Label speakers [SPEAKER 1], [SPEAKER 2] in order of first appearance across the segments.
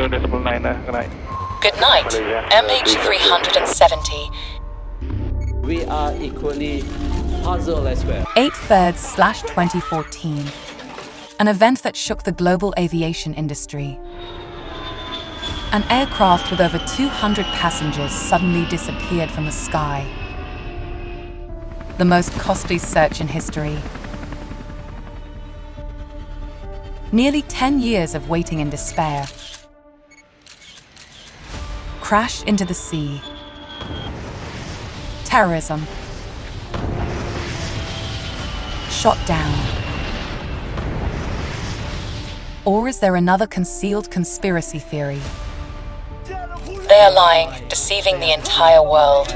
[SPEAKER 1] Good night, MH370.
[SPEAKER 2] We are equally puzzled as well.
[SPEAKER 1] 8/3/2014. An event that shook the global aviation industry. An aircraft with over 200 passengers suddenly disappeared from the sky. The most costly search in history. Nearly 10 years of waiting and despair. Crash into the sea. Terrorism. Shot down. Or is there another concealed conspiracy theory? They are lying, deceiving the entire world.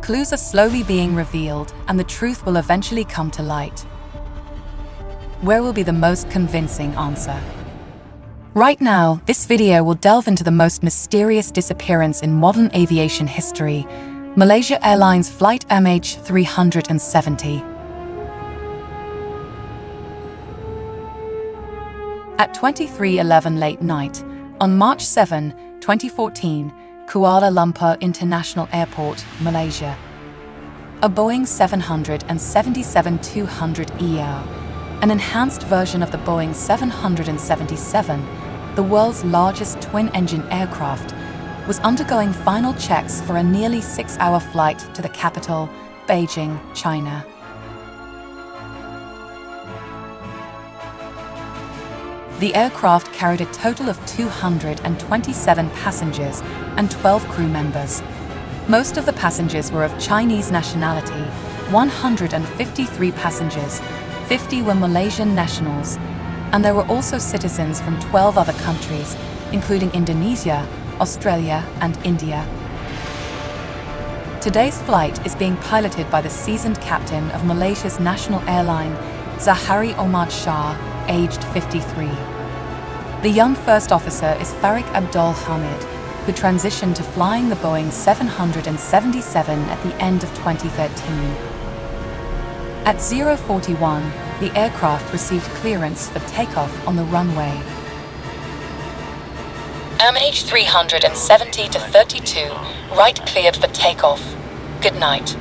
[SPEAKER 1] Clues are slowly being revealed, and the truth will eventually come to light. Where will be the most convincing answer? Right now, this video will delve into the most mysterious disappearance in modern aviation history, Malaysia Airlines flight MH370. At 23:11 late night, on March 7, 2014, Kuala Lumpur International Airport, Malaysia. A Boeing 777-200ER, an enhanced version of the Boeing 777, the world's largest twin-engine aircraft, was undergoing final checks for a nearly 6-hour flight to the capital, Beijing, China. The aircraft carried a total of 227 passengers and 12 crew members. Most of the passengers were of Chinese nationality, 153 passengers, 50 were Malaysian nationals, and there were also citizens from 12 other countries, including Indonesia, Australia, and India. Today's flight is being piloted by the seasoned captain of Malaysia's national airline, Zahari Omar Shah, aged 53. The young first officer is Farik Abdul Hamid, who transitioned to flying the Boeing 777 at the end of 2013. At 0:41, the aircraft received clearance for takeoff on the runway. MH370-32, right cleared for takeoff. Good night.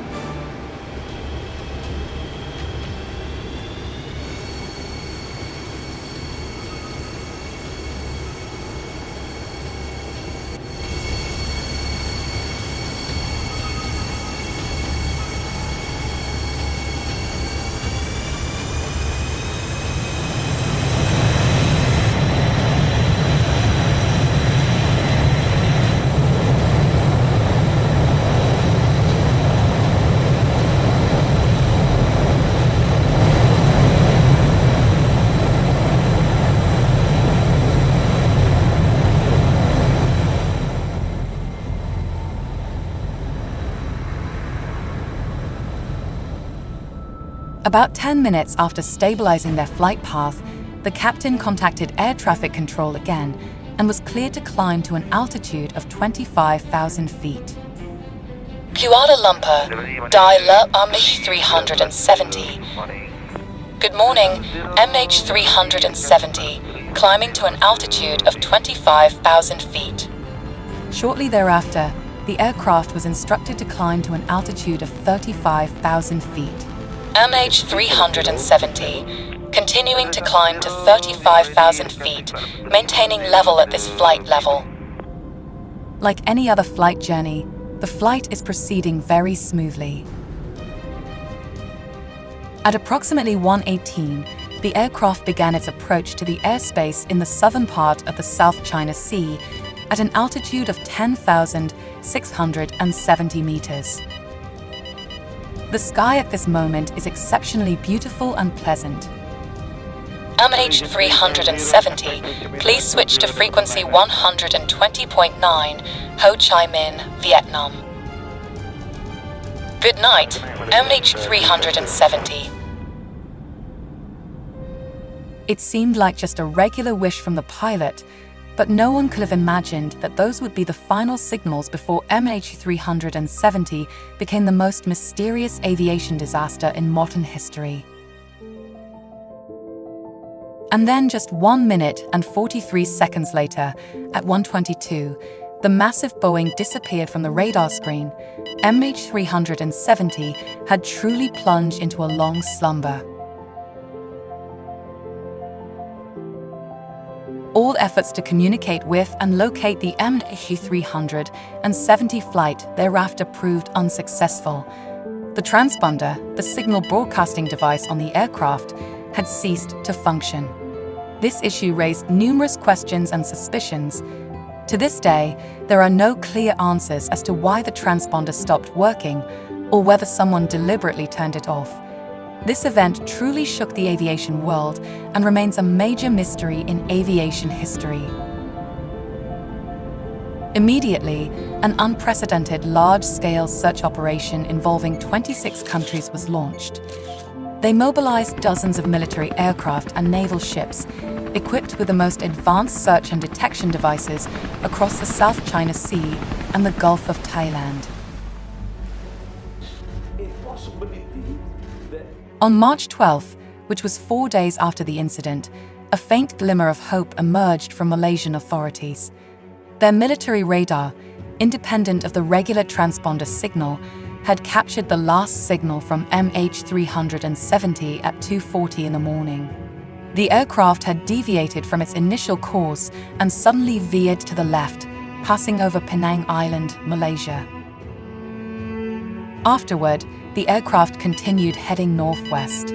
[SPEAKER 1] About 10 minutes after stabilizing their flight path, the captain contacted air traffic control again and was cleared to climb to an altitude of 25,000 feet. Kuala Lumpur, Dai Le MH370. Good morning, MH370, climbing to an altitude of 25,000 feet. Shortly thereafter, the aircraft was instructed to climb to an altitude of 35,000 feet. MH370, continuing to climb to 35,000 feet, maintaining level at this flight level. Like any other flight journey, the flight is proceeding very smoothly. At approximately 1:18, the aircraft began its approach to the airspace in the southern part of the South China Sea at an altitude of 10,670 meters. The sky at this moment is exceptionally beautiful and pleasant. MH370, please switch to frequency 120.9, Ho Chi Minh, Vietnam. Good night, MH370. It seemed like just a regular wish from the pilot, but no one could have imagined that those would be the final signals before MH370 became the most mysterious aviation disaster in modern history. And then just 1 minute and 43 seconds later, at 1:22, the massive Boeing disappeared from the radar screen. MH370 had truly plunged into a long slumber. All efforts to communicate with and locate the MH370 flight thereafter proved unsuccessful. The transponder, the signal broadcasting device on the aircraft, had ceased to function. This issue raised numerous questions and suspicions. To this day, there are no clear answers as to why the transponder stopped working or whether someone deliberately turned it off. This event truly shook the aviation world and remains a major mystery in aviation history. Immediately, an unprecedented large-scale search operation involving 26 countries was launched. They mobilized dozens of military aircraft and naval ships, equipped with the most advanced search and detection devices across the South China Sea and the Gulf of Thailand. On March 12th, which was 4 days after the incident, a faint glimmer of hope emerged from Malaysian authorities. Their military radar, independent of the regular transponder signal, had captured the last signal from MH370 at 2:40 in the morning. The aircraft had deviated from its initial course and suddenly veered to the left, passing over Penang Island, Malaysia. Afterward, the aircraft continued heading northwest.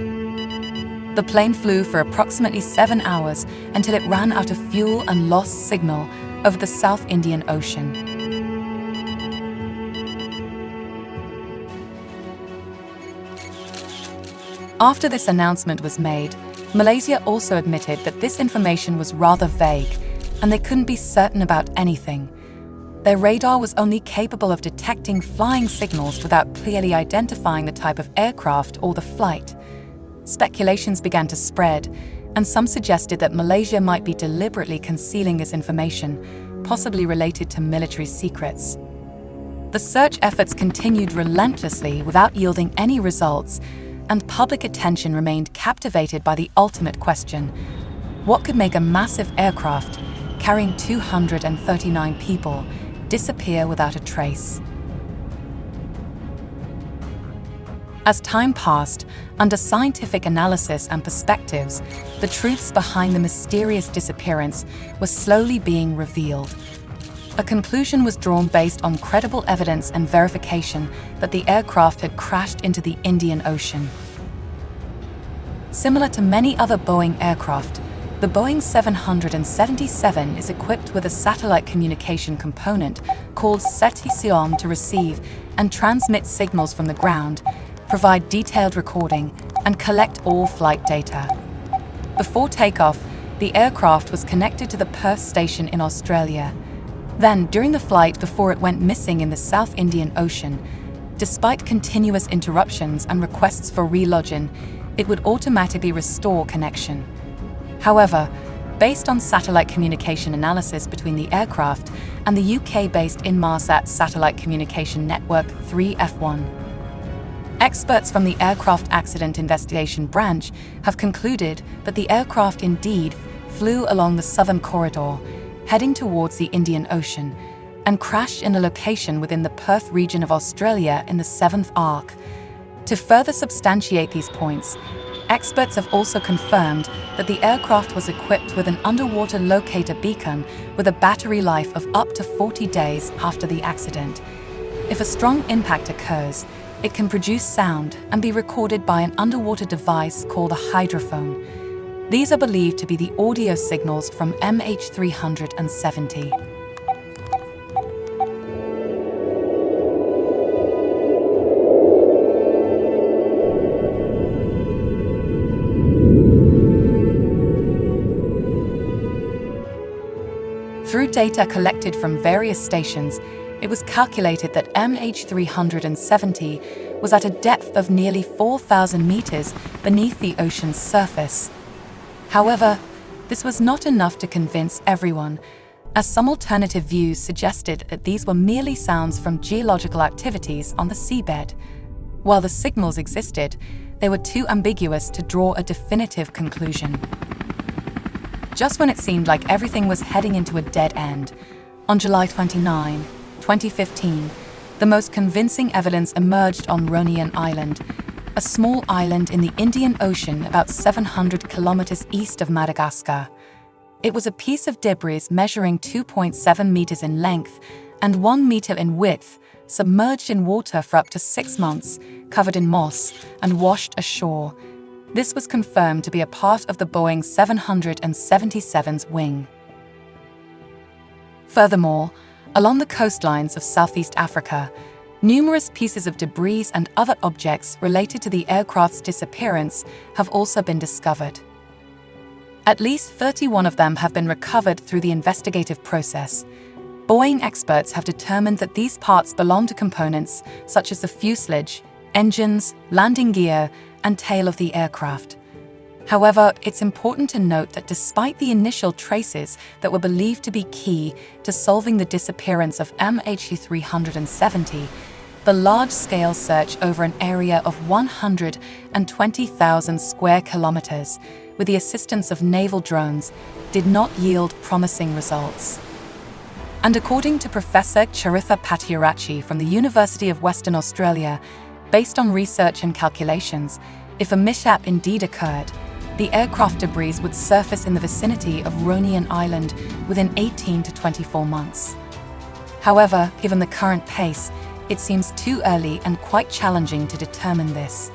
[SPEAKER 1] The plane flew for approximately 7 hours until it ran out of fuel and lost signal over the South Indian Ocean. After this announcement was made, Malaysia also admitted that this information was rather vague and they couldn't be certain about anything. Their radar was only capable of detecting flying signals without clearly identifying the type of aircraft or the flight. Speculations began to spread, and some suggested that Malaysia might be deliberately concealing this information, possibly related to military secrets. The search efforts continued relentlessly without yielding any results, and public attention remained captivated by the ultimate question: what could make a massive aircraft carrying 239 people disappear without a trace? As time passed, under scientific analysis and perspectives, the truths behind the mysterious disappearance were slowly being revealed. A conclusion was drawn based on credible evidence and verification that the aircraft had crashed into the Indian Ocean. Similar to many other Boeing aircraft, the Boeing 777 is equipped with a satellite communication component called seismic to receive and transmit signals from the ground, provide detailed recording, and collect all flight data. Before takeoff, the aircraft was connected to the Perth station in Australia. Then, during the flight before it went missing in the South Indian Ocean, despite continuous interruptions and requests for relodging, it would automatically restore connection. However, based on satellite communication analysis between the aircraft and the UK-based Inmarsat satellite communication network 3F1, experts from the Aircraft Accident Investigation Branch have concluded that the aircraft indeed flew along the southern corridor, heading towards the Indian Ocean, and crashed in a location within the Perth region of Australia in the 7th arc. To further substantiate these points, experts have also confirmed that the aircraft was equipped with an underwater locator beacon with a battery life of up to 40 days after the accident. If a strong impact occurs, it can produce sound and be recorded by an underwater device called a hydrophone. These are believed to be the audio signals from MH370. Through data collected from various stations, it was calculated that MH370 was at a depth of nearly 4,000 meters beneath the ocean's surface. However, this was not enough to convince everyone, as some alternative views suggested that these were merely sounds from geological activities on the seabed. While the signals existed, they were too ambiguous to draw a definitive conclusion. just when it seemed like everything was heading into a dead end. On July 29, 2015, the most convincing evidence emerged on Ronian Island, a small island in the Indian Ocean about 700 kilometers east of Madagascar. It was a piece of debris measuring 2.7 meters in length and 1 meter in width, submerged in water for up to 6 months, covered in moss, and washed ashore. This was confirmed to be a part of the Boeing 777's wing. Furthermore, along the coastlines of Southeast Africa, numerous pieces of debris and other objects related to the aircraft's disappearance have also been discovered. At least 31 of them have been recovered through the investigative process. Boeing experts have determined that these parts belong to components such as the fuselage, engines, landing gear, and tail of the aircraft. However, it's important to note that despite the initial traces that were believed to be key to solving the disappearance of MH370, the large-scale search over an area of 120,000 square kilometers, with the assistance of naval drones, did not yield promising results. And according to Professor Charitha Pattiarachchi from the University of Western Australia, based on research and calculations, if a mishap indeed occurred, the aircraft debris would surface in the vicinity of Ronian Island within 18 to 24 months. However, given the current pace, it seems too early and quite challenging to determine this.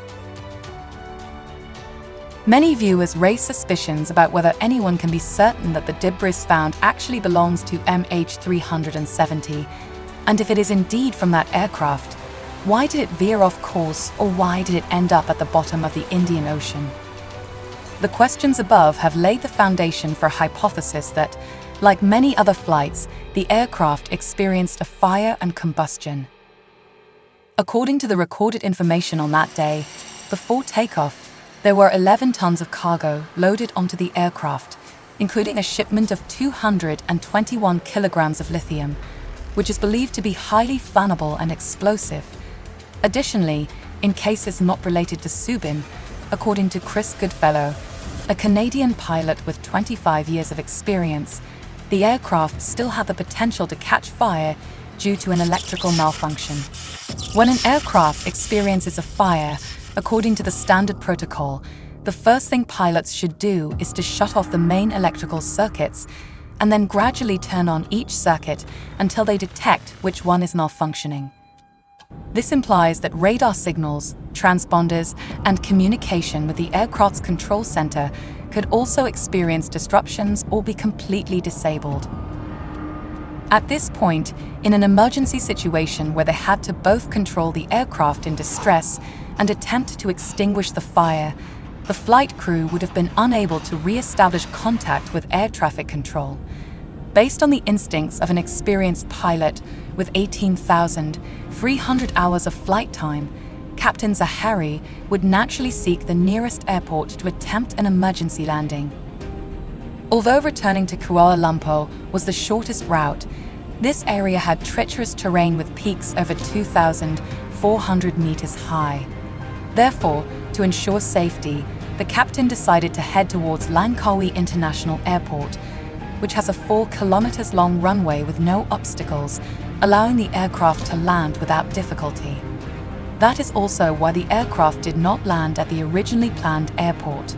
[SPEAKER 1] Many viewers raise suspicions about whether anyone can be certain that the debris found actually belongs to MH370, and if it is indeed from that aircraft, why did it veer off course, or why did it end up at the bottom of the Indian Ocean? The questions above have laid the foundation for a hypothesis that, like many other flights, the aircraft experienced a fire and combustion. According to the recorded information on that day, before takeoff, there were 11 tons of cargo loaded onto the aircraft, including a shipment of 221 kilograms of lithium, which is believed to be highly flammable and explosive. Additionally, in cases not related to Subin, according to Chris Goodfellow, a Canadian pilot with 25 years of experience, the aircraft still had the potential to catch fire due to an electrical malfunction. When an aircraft experiences a fire, according to the standard protocol, the first thing pilots should do is to shut off the main electrical circuits and then gradually turn on each circuit until they detect which one is malfunctioning. This implies that radar signals, transponders, and communication with the aircraft's control center could also experience disruptions or be completely disabled. At this point, in an emergency situation where they had to both control the aircraft in distress and attempt to extinguish the fire, the flight crew would have been unable to re-establish contact with air traffic control. Based on the instincts of an experienced pilot with 18,300 hours of flight time, Captain Zahari would naturally seek the nearest airport to attempt an emergency landing. Although returning to Kuala Lumpur was the shortest route, this area had treacherous terrain with peaks over 2,400 meters high. Therefore, to ensure safety, the captain decided to head towards Langkawi International Airport, which has a 4 kilometers long runway with no obstacles, allowing the aircraft to land without difficulty. That is also why the aircraft did not land at the originally planned airport.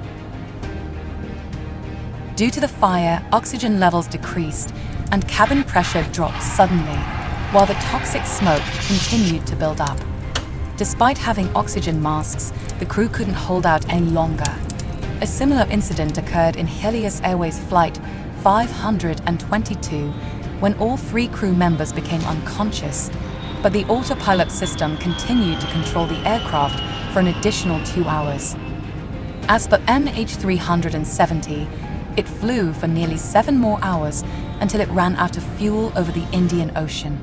[SPEAKER 1] Due to the fire, oxygen levels decreased and cabin pressure dropped suddenly, while the toxic smoke continued to build up. Despite having oxygen masks, the crew couldn't hold out any longer. A similar incident occurred in Helios Airways Flight 522, when all 3 crew members became unconscious, but the autopilot system continued to control the aircraft for an additional 2 hours. As for MH370, it flew for nearly 7 more hours until it ran out of fuel over the Indian Ocean.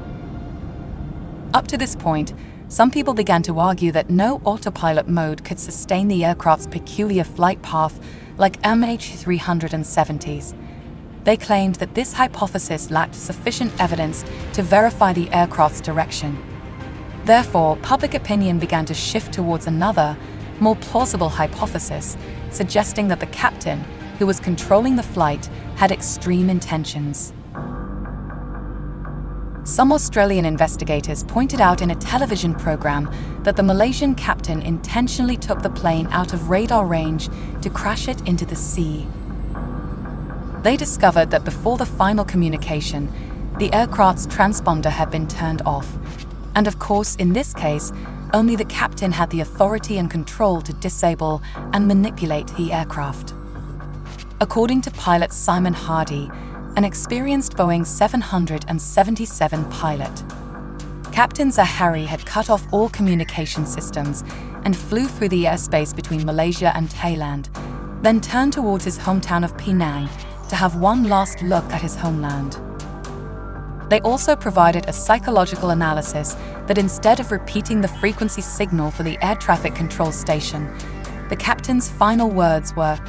[SPEAKER 1] Up to this point, some people began to argue that no autopilot mode could sustain the aircraft's peculiar flight path like MH370's. They claimed that this hypothesis lacked sufficient evidence to verify the aircraft's direction. Therefore, public opinion began to shift towards another, more plausible hypothesis, suggesting that the captain, who was controlling the flight, had extreme intentions. Some Australian investigators pointed out in a television program that the Malaysian captain intentionally took the plane out of radar range to crash it into the sea. They discovered that before the final communication, the aircraft's transponder had been turned off. And of course, in this case, only the captain had the authority and control to disable and manipulate the aircraft. According to pilot Simon Hardy, an experienced Boeing 777 pilot, Captain Zahari had cut off all communication systems and flew through the airspace between Malaysia and Thailand, then turned towards his hometown of Penang to have one last look at his homeland. They also provided a psychological analysis that instead of repeating the frequency signal for the air traffic control station, the captain's final words were,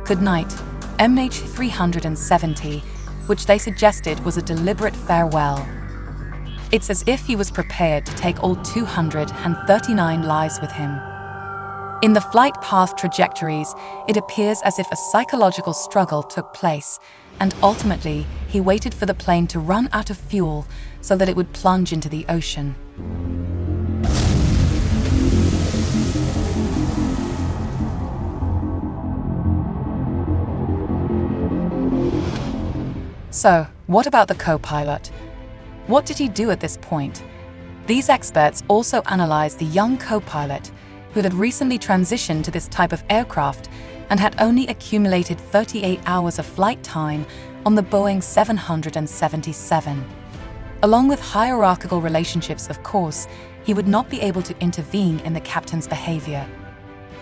[SPEAKER 1] "Good night, MH370, which they suggested was a deliberate farewell. It's as if he was prepared to take all 239 lives with him. In the flight path trajectories, it appears as if a psychological struggle took place, and ultimately, he waited for the plane to run out of fuel so that it would plunge into the ocean. So, what about the co-pilot? What did he do at this point? These experts also analyzed the young co-pilot, who had recently transitioned to this type of aircraft and had only accumulated 38 hours of flight time on the Boeing 777. Along with hierarchical relationships, of course, he would not be able to intervene in the captain's behavior.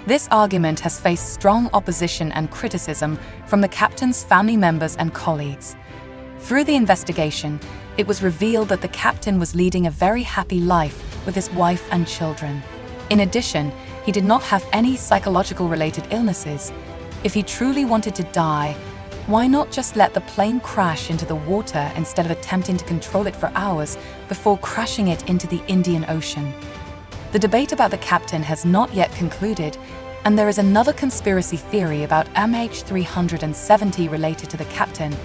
[SPEAKER 1] This argument has faced strong opposition and criticism from the captain's family members and colleagues. Through the investigation, it was revealed that the captain was leading a very happy life with his wife and children. In addition, he did not have any psychological-related illnesses. If he truly wanted to die, why not just let the plane crash into the water instead of attempting to control it for hours before crashing it into the Indian Ocean? The debate about the captain has not yet concluded, and there is another conspiracy theory about MH370 related to the captain,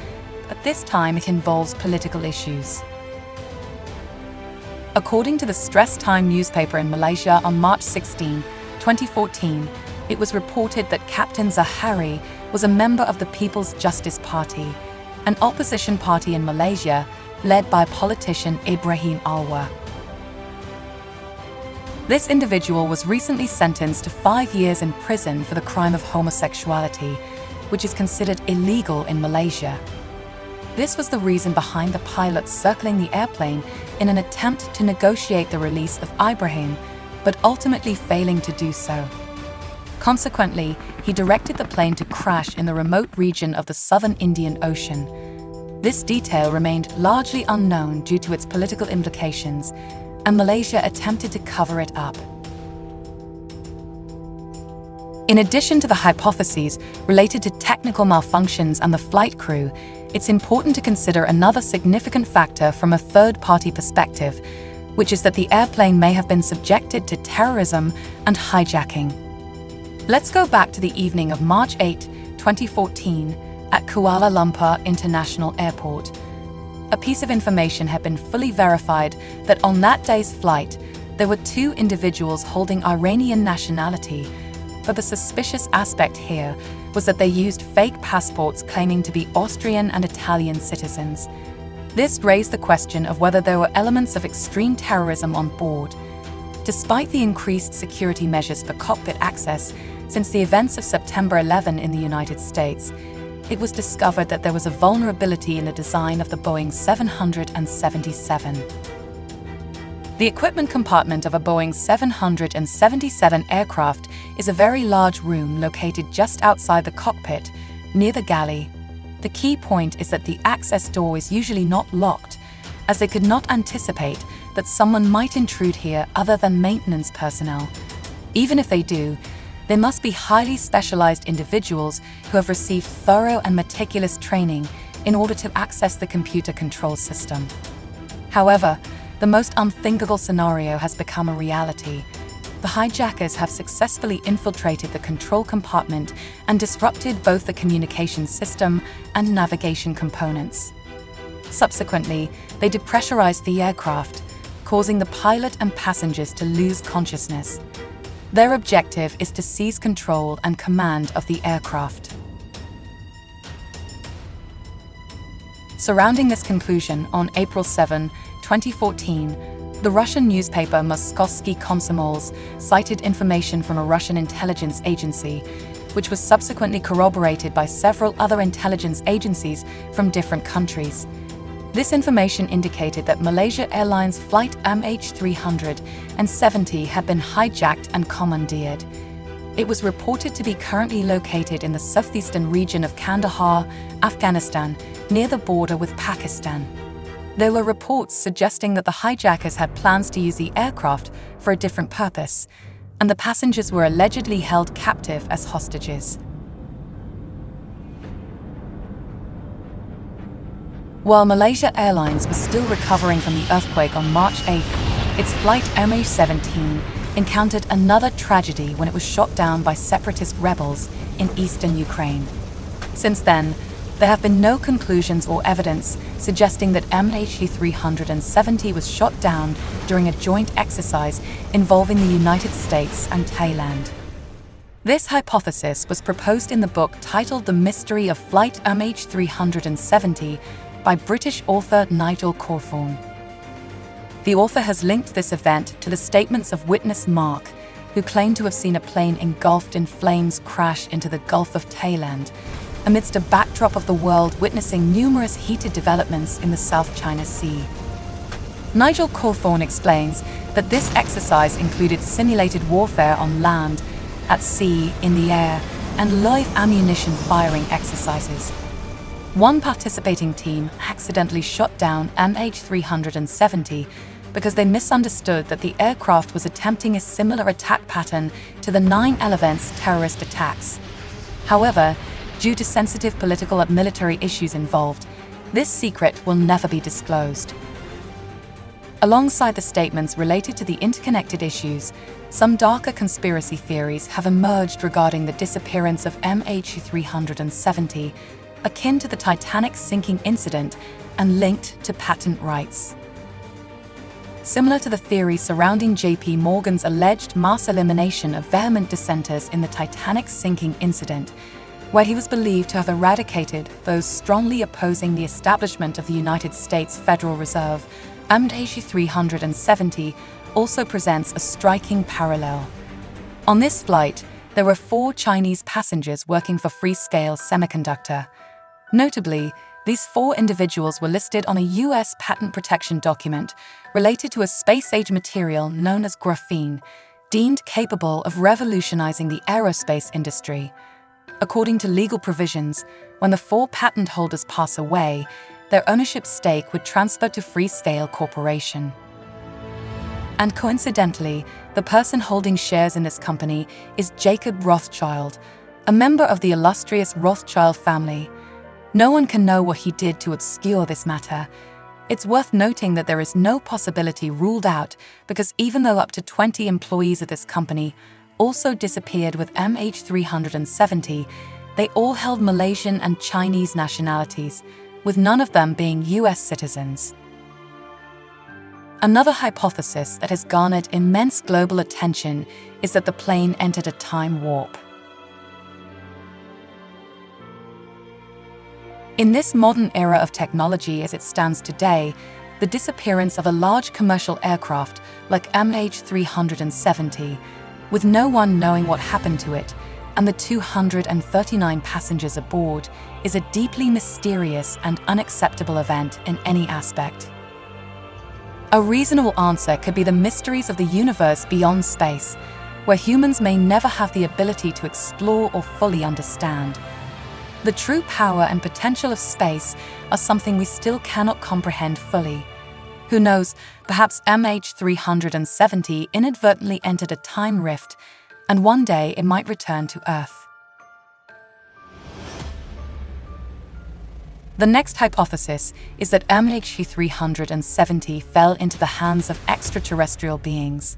[SPEAKER 1] but this time it involves political issues. According to the Stress Time newspaper in Malaysia on March 16, 2014, it was reported that Captain Zahari was a member of the People's Justice Party, an opposition party in Malaysia led by politician Ibrahim Alwa. This individual was recently sentenced to 5 years in prison for the crime of homosexuality, which is considered illegal in Malaysia. This was the reason behind the pilot circling the airplane in an attempt to negotiate the release of Ibrahim, but ultimately failing to do so. Consequently, he directed the plane to crash in the remote region of the southern Indian Ocean. This detail remained largely unknown due to its political implications, and Malaysia attempted to cover it up. In addition to the hypotheses related to technical malfunctions and the flight crew, it's important to consider another significant factor from a third-party perspective, which is that the airplane may have been subjected to terrorism and hijacking. Let's go back to the evening of March 8, 2014, at Kuala Lumpur International Airport. A piece of information had been fully verified that on that day's flight, there were 2 individuals holding Iranian nationality, but the suspicious aspect here was that they used fake passports claiming to be Austrian and Italian citizens. This raised the question of whether there were elements of extreme terrorism on board. Despite the increased security measures for cockpit access since the events of September 11 in the United States, it was discovered that there was a vulnerability in the design of the Boeing 777. The equipment compartment of a Boeing 777 aircraft is a very large room located just outside the cockpit, near the galley. The key point is that the access door is usually not locked, as they could not anticipate that someone might intrude here other than maintenance personnel. Even if they do, they must be highly specialized individuals who have received thorough and meticulous training in order to access the computer control system. However, the most unthinkable scenario has become a reality. the hijackers have successfully infiltrated the control compartment and disrupted both the communication system and navigation components. Subsequently, they depressurized the aircraft, causing the pilot and passengers to lose consciousness. Their objective is to seize control and command of the aircraft. Surrounding this conclusion, on April 7, 2014, the Russian newspaper Moskovsky Komsomols cited information from a Russian intelligence agency, which was subsequently corroborated by several other intelligence agencies from different countries. This information indicated that Malaysia Airlines flight MH370 had been hijacked and commandeered. It was reported to be currently located in the southeastern region of Kandahar, Afghanistan, near the border with Pakistan. There were reports suggesting that the hijackers had plans to use the aircraft for a different purpose, and the passengers were allegedly held captive as hostages. While Malaysia Airlines was still recovering from the earthquake on March 8, its flight MH17 encountered another tragedy when it was shot down by separatist rebels in eastern Ukraine. Since then, there have been no conclusions or evidence suggesting that MH370 was shot down during a joint exercise involving the United States and Thailand. This hypothesis was proposed in the book titled The Mystery of Flight MH370 by British author Nigel Cawthorne. The author has linked this event to the statements of witness Mark, who claimed to have seen a plane engulfed in flames crash into the Gulf of Thailand, amidst a backdrop of the world witnessing numerous heated developments in the South China Sea. Nigel Cawthorne explains that this exercise included simulated warfare on land, at sea, in the air, and live ammunition firing exercises. One participating team accidentally shot down MH370 because they misunderstood that the aircraft was attempting a similar attack pattern to the 9/11's terrorist attacks. However, due to sensitive political and military issues involved, this secret will never be disclosed. Alongside the statements related to the interconnected issues, some darker conspiracy theories have emerged regarding the disappearance of MH370, akin to the Titanic sinking incident and linked to patent rights. Similar to the theory surrounding JP Morgan's alleged mass elimination of vehement dissenters in the Titanic sinking incident, where he was believed to have eradicated those strongly opposing the establishment of the United States Federal Reserve, MH370 also presents a striking parallel. On this flight, there were 4 Chinese passengers working for Freescale Semiconductor. Notably, these 4 individuals were listed on a US patent protection document related to a space-age material known as graphene, deemed capable of revolutionizing the aerospace industry. According to legal provisions, when the 4 patent holders pass away, their ownership stake would transfer to Freescale Corporation. And coincidentally, the person holding shares in this company is Jacob Rothschild, a member of the illustrious Rothschild family. No one can know what he did to obscure this matter. It's worth noting that there is no possibility ruled out because even though up to 20 employees of this company also disappeared with MH370, they all held Malaysian and Chinese nationalities, with none of them being US citizens. Another hypothesis that has garnered immense global attention is that the plane entered a time warp. In this modern era of technology as it stands today, the disappearance of a large commercial aircraft like MH370, with no one knowing what happened to it, and the 239 passengers aboard, is a deeply mysterious and unacceptable event in any aspect. A reasonable answer could be the mysteries of the universe beyond space, where humans may never have the ability to explore or fully understand. The true power and potential of space are something we still cannot comprehend fully. Who knows, perhaps MH370 inadvertently entered a time rift, and one day it might return to Earth. The next hypothesis is that MH370 fell into the hands of extraterrestrial beings.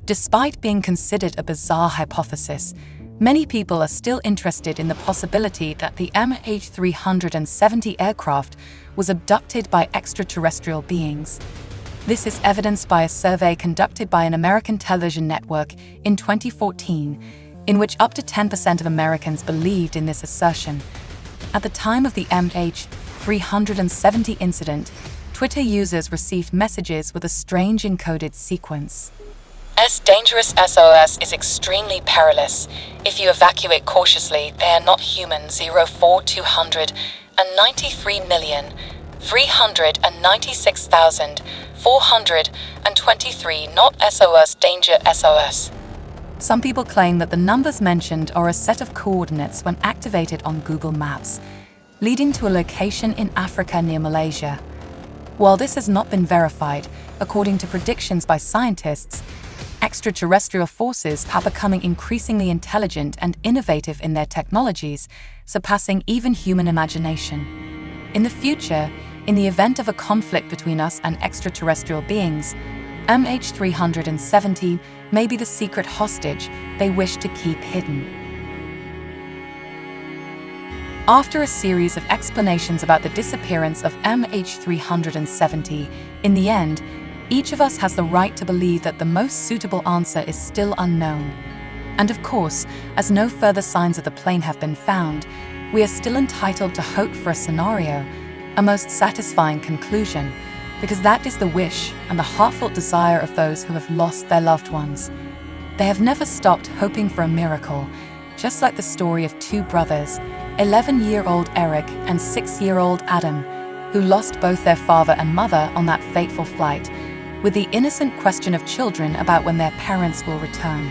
[SPEAKER 1] Despite being considered a bizarre hypothesis, many people are still interested in the possibility that the MH370 aircraft was abducted by extraterrestrial beings. This is evidenced by a survey conducted by an American television network in 2014, in which up to 10% of Americans believed in this assertion. At the time of the MH370 incident, Twitter users received messages with a strange encoded sequence. Dangerous SOS is extremely perilous. If you evacuate cautiously, they are not human. 493,396,423 not SOS. Danger SOS. Some people claim that the numbers mentioned are a set of coordinates when activated on Google Maps, leading to a location in Africa near Malaysia. While this has not been verified, according to predictions by scientists, extraterrestrial forces are becoming increasingly intelligent and innovative in their technologies, surpassing even human imagination. In the future, in the event of a conflict between us and extraterrestrial beings, MH370 may be the secret hostage they wish to keep hidden. After a series of explanations about the disappearance of MH370, in the end, each of us has the right to believe that the most suitable answer is still unknown. And of course, as no further signs of the plane have been found, we are still entitled to hope for a scenario, a most satisfying conclusion, because that is the wish and the heartfelt desire of those who have lost their loved ones. They have never stopped hoping for a miracle, just like the story of two brothers, 11-year-old Eric and 6-year-old Adam, who lost both their father and mother on that fateful flight, with the innocent question of children about when their parents will return.